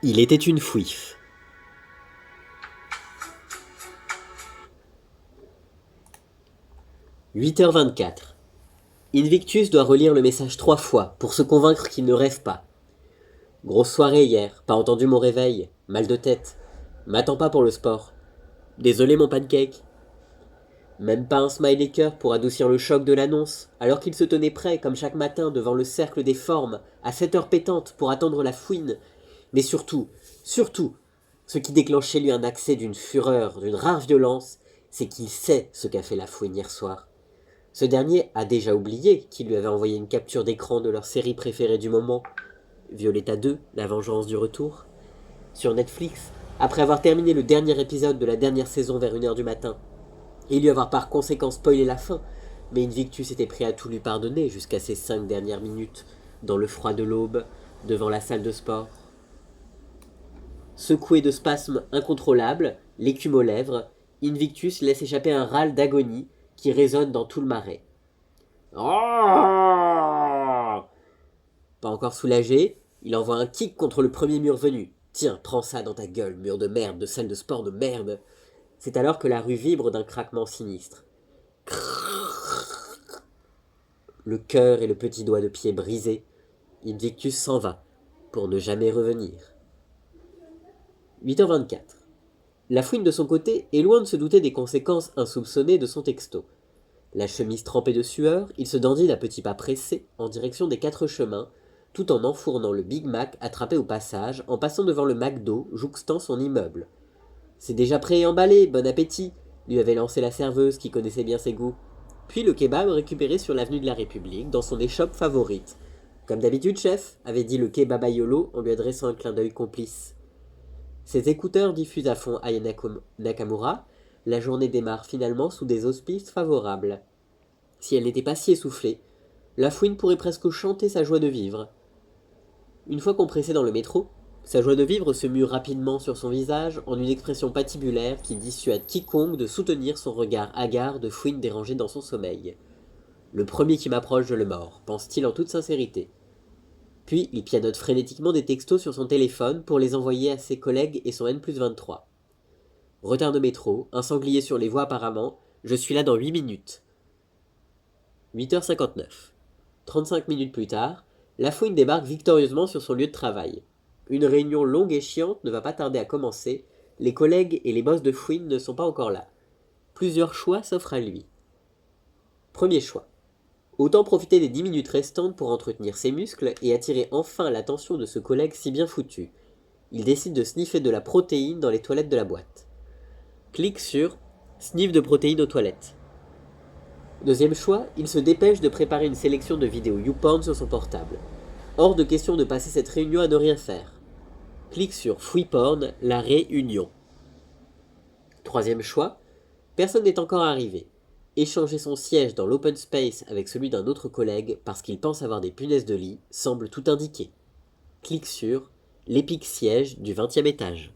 Il était une fouiffe. « 8h24. Invictus doit relire le message 3 fois pour se convaincre qu'il ne rêve pas. Grosse soirée hier, pas entendu mon réveil, mal de tête. M'attends pas pour le sport. Désolé mon pancake. Même pas un smiley cœur pour adoucir le choc de l'annonce, alors qu'il se tenait prêt, comme chaque matin, devant le cercle des formes, à 7h pétantes pour attendre la fouine. Mais surtout, ce qui déclenche chez lui un accès d'une fureur, d'une rare violence, c'est qu'il sait ce qu'a fait la fouine hier soir. Ce dernier a déjà oublié qu'il lui avait envoyé une capture d'écran de leur série préférée du moment, Violetta 2, La vengeance du retour, sur Netflix, après avoir terminé le dernier épisode de la dernière saison vers 1h du matin, et lui avoir par conséquent spoilé la fin, mais Invictus était prêt à tout lui pardonner jusqu'à ces 5 dernières minutes, dans le froid de l'aube, devant la salle de sport. Secoué de spasmes incontrôlables, l'écume aux lèvres, Invictus laisse échapper un râle d'agonie qui résonne dans tout le marais. Oh, pas encore soulagé, il envoie un kick contre le premier mur venu. Tiens, prends ça dans ta gueule, mur de merde, de salle de sport de merde. C'est alors que la rue vibre d'un craquement sinistre. Le cœur et le petit doigt de pied brisés, Invictus s'en va, pour ne jamais revenir. 8h24. La fouine de son côté est loin de se douter des conséquences insoupçonnées de son texto. La chemise trempée de sueur, il se dandine à petits pas pressés en direction des 4 chemins, tout en enfournant le Big Mac attrapé au passage en passant devant le McDo jouxtant son immeuble. C'est déjà prêt et emballé, bon appétit, lui avait lancé la serveuse qui connaissait bien ses goûts. Puis le kebab récupéré sur l'avenue de la République dans son échoppe favorite. Comme d'habitude, chef, avait dit le kebabayolo en lui adressant un clin d'œil complice. Ses écouteurs diffusent à fond Aya Nakamura. La journée démarre finalement sous des auspices favorables. Si elle n'était pas si essoufflée, la fouine pourrait presque chanter sa joie de vivre. Une fois compressée dans le métro, sa joie de vivre se mue rapidement sur son visage en une expression patibulaire qui dissuade quiconque de soutenir son regard hagard de fouine dérangée dans son sommeil. Le premier qui m'approche, je le mords, pense-t-il en toute sincérité. Puis il pianote frénétiquement des textos sur son téléphone pour les envoyer à ses collègues et son N+23. Retard de métro, un sanglier sur les voies apparemment, je suis là dans 8 minutes. 8h59. 35 minutes plus tard, la fouine débarque victorieusement sur son lieu de travail. Une réunion longue et chiante ne va pas tarder à commencer, les collègues et les boss de fouine ne sont pas encore là. Plusieurs choix s'offrent à lui. Premier choix. Autant profiter des 10 minutes restantes pour entretenir ses muscles et attirer enfin l'attention de ce collègue si bien foutu. Il décide de sniffer de la protéine dans les toilettes de la boîte. Clique sur « Sniff de protéines aux toilettes ». Deuxième choix, il se dépêche de préparer une sélection de vidéos YouPorn sur son portable. Hors de question de passer cette réunion à ne rien faire. Clique sur « Fouiporn, la réunion ». Troisième choix, personne n'est encore arrivé. Échanger son siège dans l'open space avec celui d'un autre collègue parce qu'il pense avoir des punaises de lit semble tout indiquer. Clique sur « L'épique siège du 20e étage ».